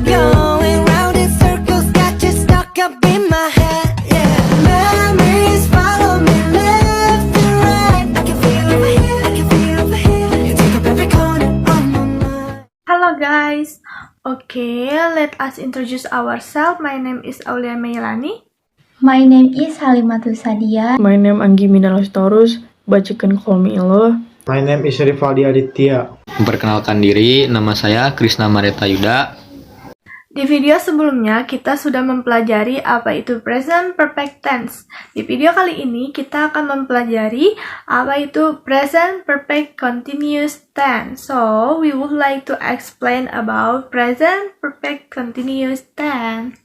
going round in circles, got you stuck up in my head, yeah. Memories follow me left and right. I can feel over here, I can feel over here. You take up every corner of my mind. Hello guys, okay, let us introduce ourselves. My name is Aulia Meilani. My name is Halimatul Sadia. My name Anggi Minalestorus, but you can call me Elo. My name is Rivaldi Aditya. Memperkenalkan diri, nama saya Krisna Mareta Yuda. Di video sebelumnya kita sudah mempelajari apa itu present perfect tense. Di video kali ini kita akan mempelajari apa itu present perfect continuous tense. So, we would like to explain about present perfect continuous tense.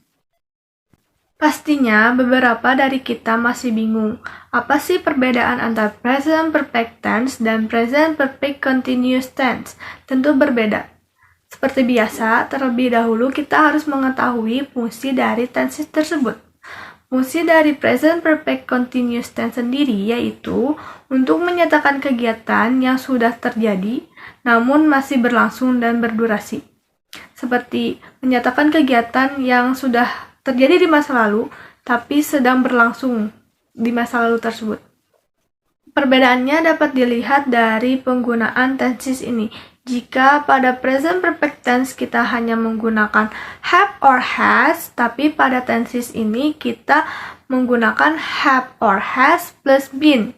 Pastinya beberapa dari kita masih bingung, apa sih perbedaan antara present perfect tense dan present perfect continuous tense? Tentu berbeda. Seperti biasa, terlebih dahulu kita harus mengetahui fungsi dari tenses tersebut. Fungsi dari present perfect continuous tense sendiri yaitu untuk menyatakan kegiatan yang sudah terjadi namun masih berlangsung dan berdurasi. Seperti menyatakan kegiatan yang sudah terjadi di masa lalu, tapi sedang berlangsung di masa lalu tersebut. Perbedaannya dapat dilihat dari penggunaan tenses ini. Jika pada present perfect tense kita hanya menggunakan have or has, tapi pada tenses ini kita menggunakan have or has plus been.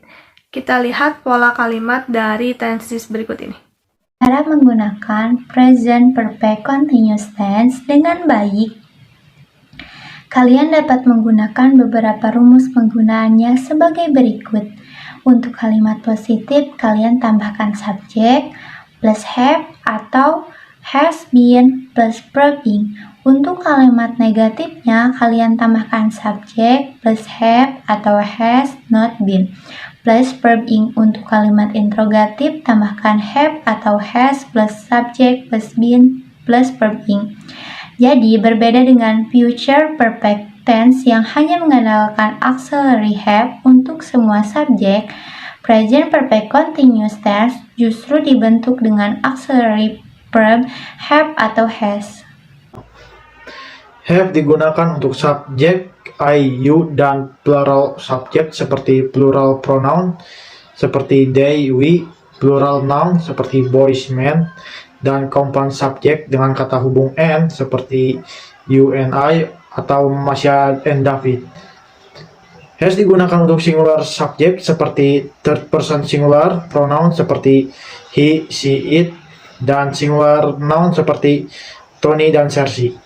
Kita lihat pola kalimat dari tenses berikut ini. Cara menggunakan present perfect continuous tense dengan baik. Kalian dapat menggunakan beberapa rumus penggunaannya sebagai berikut. Untuk kalimat positif, kalian tambahkan subjek plus have atau has been plus verb ing. Untuk kalimat negatifnya, kalian tambahkan subjek plus have atau has not been plus verb ing. Untuk kalimat interrogatif, tambahkan have atau has plus subjek plus been plus verb ing. Jadi, berbeda dengan future perfect tense yang hanya mengandalkan auxiliary have untuk semua subjek, present perfect continuous tense justru dibentuk dengan auxiliary verb have atau has. Have digunakan untuk subjek I, you, dan plural subjek seperti plural pronoun seperti they, we, plural noun seperti boys, men, dan compound subjek dengan kata hubung and seperti you and I atau Masya and David. Has digunakan untuk singular subjek seperti third person singular pronoun seperti he, she, it, dan singular noun seperti Tony dan Cersei.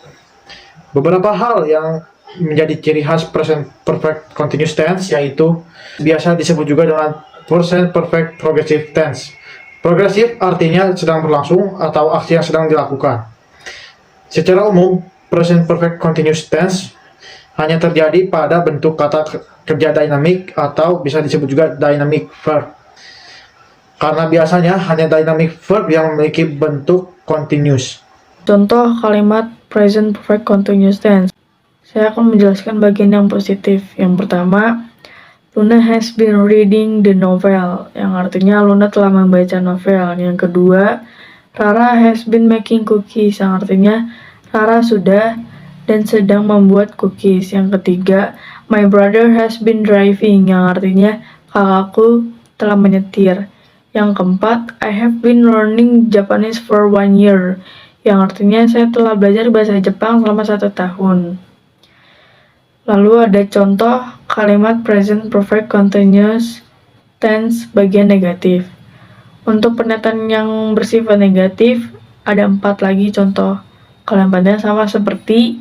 Beberapa hal yang menjadi ciri khas present perfect continuous tense yaitu biasa disebut juga dengan present perfect progressive tense. Progresif artinya sedang berlangsung atau aksi yang sedang dilakukan. Secara umum, present perfect continuous tense hanya terjadi pada bentuk kata kerja dinamik atau bisa disebut juga dynamic verb. Karena biasanya hanya dynamic verb yang memiliki bentuk continuous. Contoh kalimat present perfect continuous tense. Saya akan menjelaskan bagian yang positif. Yang pertama, Luna has been reading the novel, yang artinya Luna telah membaca novel. Yang kedua, Rara has been making cookies, yang artinya Rara sudah dan sedang membuat cookies. Yang ketiga, my brother has been driving, yang artinya kakakku telah menyetir. Yang keempat, I have been learning Japanese for 1 year, yang artinya saya telah belajar bahasa Jepang selama 1 tahun. Lalu ada contoh kalimat present perfect continuous tense bagian negatif. Untuk pernyataan yang bersifat negatif, ada 4 lagi contoh kalimatnya sama seperti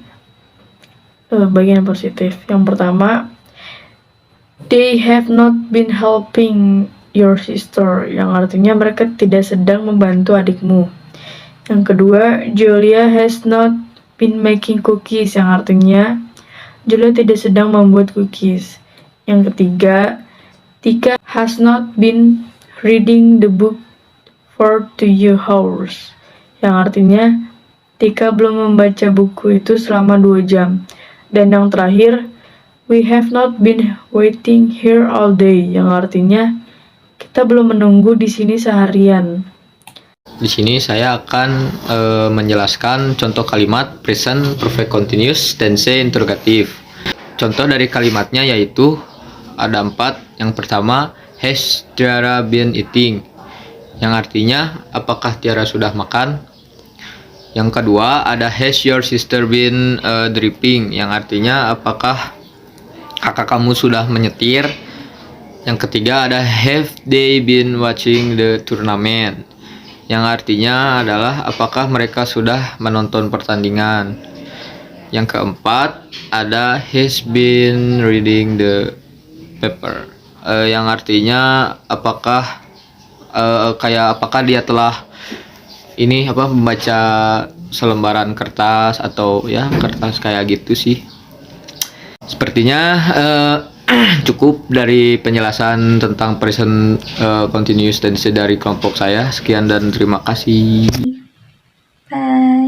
bagian positif. Yang pertama, they have not been helping your sister, yang artinya mereka tidak sedang membantu adikmu. Yang kedua, Julia has not been making cookies, yang artinya Julia tidak sedang membuat cookies. Yang ketiga, Tika has not been reading the book for 2 hours, yang artinya Tika belum membaca buku itu selama 2 jam. Dan yang terakhir, we have not been waiting here all day, yang artinya kita belum menunggu di sini seharian. Di sini saya akan menjelaskan contoh kalimat present perfect continuous tense interrogative. Contoh dari kalimatnya yaitu ada 4. Yang pertama, has Tiara been eating? Yang artinya apakah Tiara sudah makan? Yang kedua ada has your sister been dripping? Yang artinya apakah kakak kamu sudah menyetir? Yang ketiga ada have they been watching the tournament? Yang artinya adalah apakah mereka sudah menonton pertandingan? Yang keempat ada has been reading the paper? Yang artinya apakah apakah dia telah membaca selembaran kertas atau ya kertas kayak gitu sih. Sepertinya cukup dari penjelasan tentang present continuous tense dari kelompok saya. Sekian dan terima kasih. Bye.